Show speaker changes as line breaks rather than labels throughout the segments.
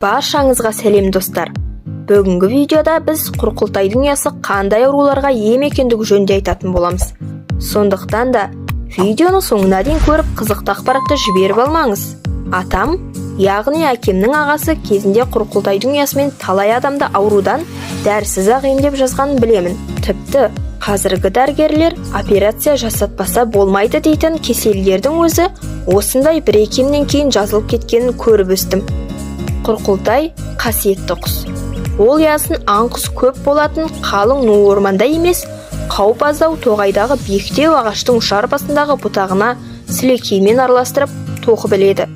Баршаңызға сәлем достар. Бүгінгі видеода біз құрқылтайдың ұясы қандай ауруларға ем екендігі жөнінде айтатын боламыз. Сондықтан да видеоны соңына дейін көріп қызықты ақпаратты жіберіп алмаңыз. Атам, яғни әкемнің ағасы кезінде құрқылтайдың ұясымен талай адамды аурудан дәрісіз-ақ емдеп жазғанын білемін. Тіпті қазіргі дәрігерлер операция жасатпаса болмайды дейтін кеселдердің өзі осындай бір екемнен кейін жазылып кеткенін көріп өстім. Құрқылтай қасиетті құс. Ол ұясын аң-құс көп болатын қалың ну орманда емес, қауіп аздау тоғайдағы биіктеу ағаштың ұшар басындағы бұтағына сілекеймен араластырып тоқып біледі.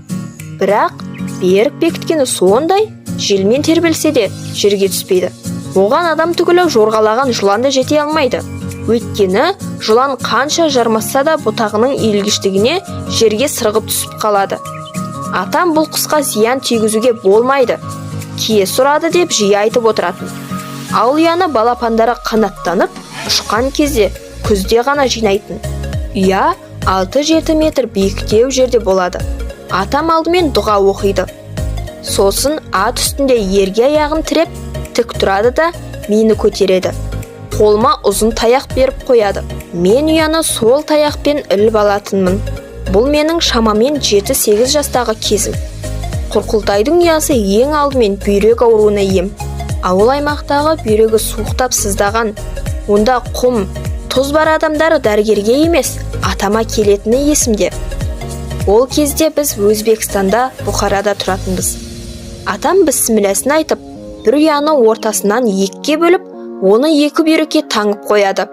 Бірақ берік бекіткені сондай, желмен тербелсе де жерге түспейді. Оған адам түгілі жорғалаған жылан да жете алмайды. Өйткені жылан қанша жармасса да бұтағының иілгіштігіне жерге сырғып түсіп қалады. Атам бұл құсқа зиян тигізуге болмайды, кие сұрады деп жиі айтып отыратын. Ал ұяны балапандары қанаттанып, ұшқан кезде күзде ғана жинайтын. Ұя 6-7 метр биіктеу жерде болады. Атам алдымен дұға оқиды. Сосын ат үстінде ерге аяғын тіреп, тік тұрады да мені көтереді. Қолыма ұзын таяқ беріп қояды. Мен ұяны сол таяқпен іліп алатынмын. Бұл менің шамамен 7-8 жастағы кезім. Құрқылтайдың ұясы ең алдымен бүйрек ауруына ем. Ауыл аймақтағы бүйрегі суықтап сыздаған, онда құм, тұз бар адамдар дәрігерге емес, атама келетіні есімде. Ол кезде біз Өзбекстанда, Бұхарада тұратынбыз. Атам бісмілләсін айтып, бір ұяны ортасынан екіге бөліп, оны екі бүйрекке таңып қояды.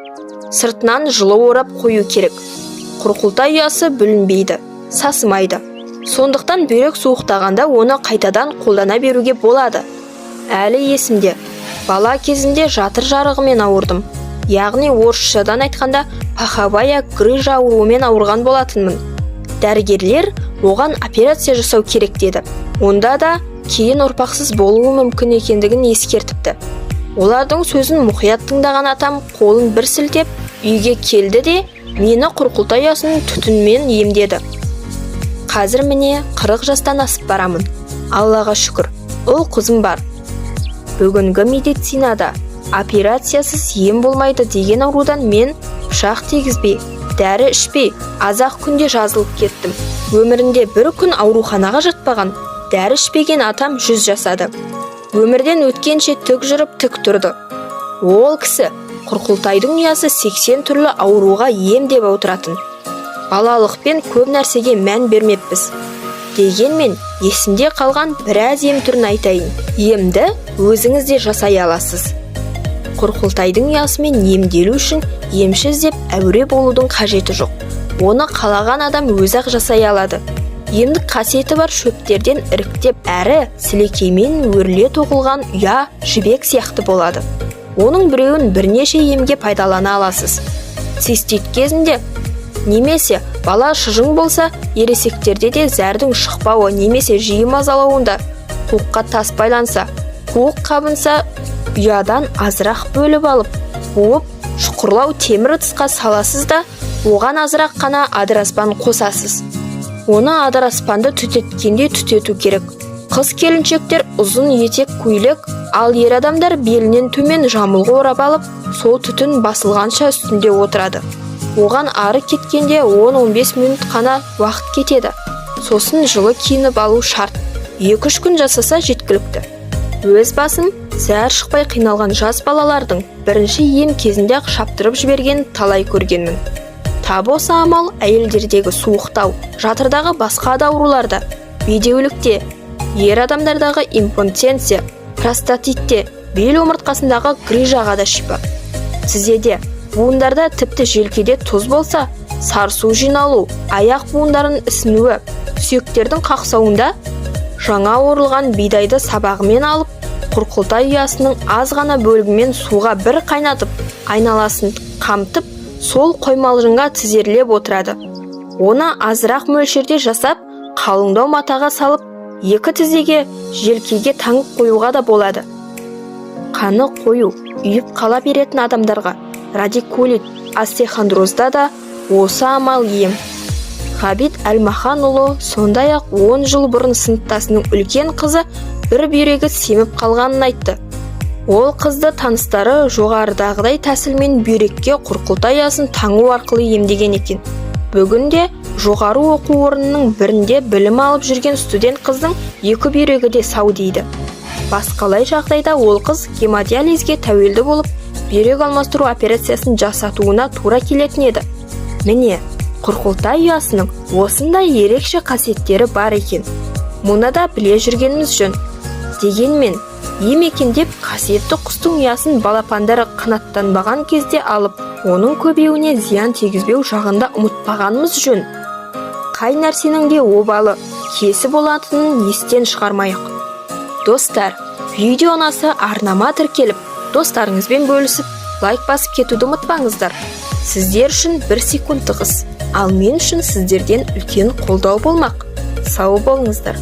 Сыртынан жылы орап қою керек. Құрқылтай ұясы бүлінбейді, сасымайды. Сондықтан бүйрек суықтағанда оны қайтадан қолдана беруге болады. Әлі есімде, бала кезінде жатыр жарығымен ауырдым. Яғни орысшадан айтқанда паховая грыжа ауруымен ауырған болатынмын. Дәрігерлер оған операция жасау керек деді. Онда да кейін ұрпақсыз болуы мүмкін екендігін ескертіпті. Олардың сөзін мұқият тыңдаған атам қолын бір сілтеп үйге келді де мені құрқылтай ұясының түтінмен емдеді. Қазір міне 40 жастан асып барамын. Аллаға шүкір, ұл қызым бар. Бүгінгі медицинада операциясыз ем болмайды деген аурудан мен пышақ тигізбей, дәрі ішпей, аз-ақ күнде жазылып кеттім. Өмірінде бір күн ауруханаға жатпаған, дәрі ішпеген атам 100 жасады. Өмірден өткенше тік жүріп тік тұрды. Ол кісі құрқылтайдың ұясы 80 түрлі ауруға ем деп отыратын. Балалықпен көп нәрсеге мән бермеппіз. Дегенмен есімде қалған біраз ем түрін айтайын. Емді өзіңіз де жасай аласыз. Құрқылтайдың ұясымен емделу үшін емші іздеп әуре болудың қажеті жоқ. Оны қалаған адам өзі-ақ жасай алады. Емдік қасиеті бар шөптерден іріктеп әрі сілекеймен өріле тоқылған ұя жібек сияқты болады. Оның біреуін бірнеше емге пайдалана аласыз. Цистит кезінде немесе бала шыжың болса, ересектерде де зәрдің шықпауы немесе жиі мазалауында, қуыққа тас байланса, қуық қабынса, ұядан азырақ бөліп алып, буып, шұқырлау темір ыдысқа саласыз да, оған азырақ қана адыраспан қосасыз. Оны адыраспанды түтеткенде түтету керек. Қыз келіншектер ұзын етек көйлек, ал ер адамдар белінен төмен жамылғы орап алып, сол түтін басылғанша үстінде отырады. Оған ары кеткенде 10-15 минут қана уақыт кетеді. Сосын жылы киініп алу шарт. 2-3 күн жасаса жеткілікті. Өз басым зәр шықпай қиналған жас балалардың бірінші ем кезінде шаптырып жіберген талай көргенмін. Тап осы амал әйелдердегі суықтау, жатырдағы басқа да ауруларда, бедеулікте, ер адамдардағы импотенция, простатитте, бел омыртқасындағы грыжаға да шипа. Тізеде, буындарда тіпті желкеде тұз болса, сарсу жиналу, аяқ буындарын ісінуі, сүйектердің қақсауында жаңа орылған бидайды сабағымен алып, құрқылтай ұясының аз ғана бөлігімен суға бір қайнатып, айналасын қамтып, сол қоймалжыңға тізерлеп отырады. Оны азырақ мөлшерде жасап, қалыңдау матаға салып, 2 тізеге желкеге таңып қоюға да болады. Қаны қою, үйіп қала беретін адамдарға радикулит, остеохондрозда да осы амал ем. Ғабит Әлмаханұлы сондай-ақ 10 жыл бұрын сыныптасының үлкен қызы бір бүйрегі семіп қалғанын айтты. Ол қызды таныстары жоғарыдағыдай тәсілмен бүйрекке құрқылтай ұясын таңу арқылы емдеген екен. Бүгінде жоғары оқу орнының бірінде білім алып жүрген студент қыздың екі бүйрегі де сау дейді. Басқалай жағдайда ол қыз гемодиализге тәуелді болып, бүйрек алмастыру операциясын жасатуына тура келетін еді. Міне, құрқылтай ұясының осындай ерекше қасиеттері бар екен. Мұны да біле жүргеніміз жөн. Дегенмен, емекендеп қасиетті құстың ұясын балапандары қанаттанбаған кезде алып, оның көбеюіне зиян тигізбеу жағында ұмытпағанымыз жөн. Қай нәрсенің де обалы, кесі болатынын естен шығармайық. Достар, видео ұнаса арнама тіркеліп, достарыңызбен бөлісіп, лайк басып кетуді ұмытпаңыздар. Сіздер үшін 1 секунд тығыз, ал мен үшін сіздерден үлкен қолдау болмақ. Сау болыңыздар.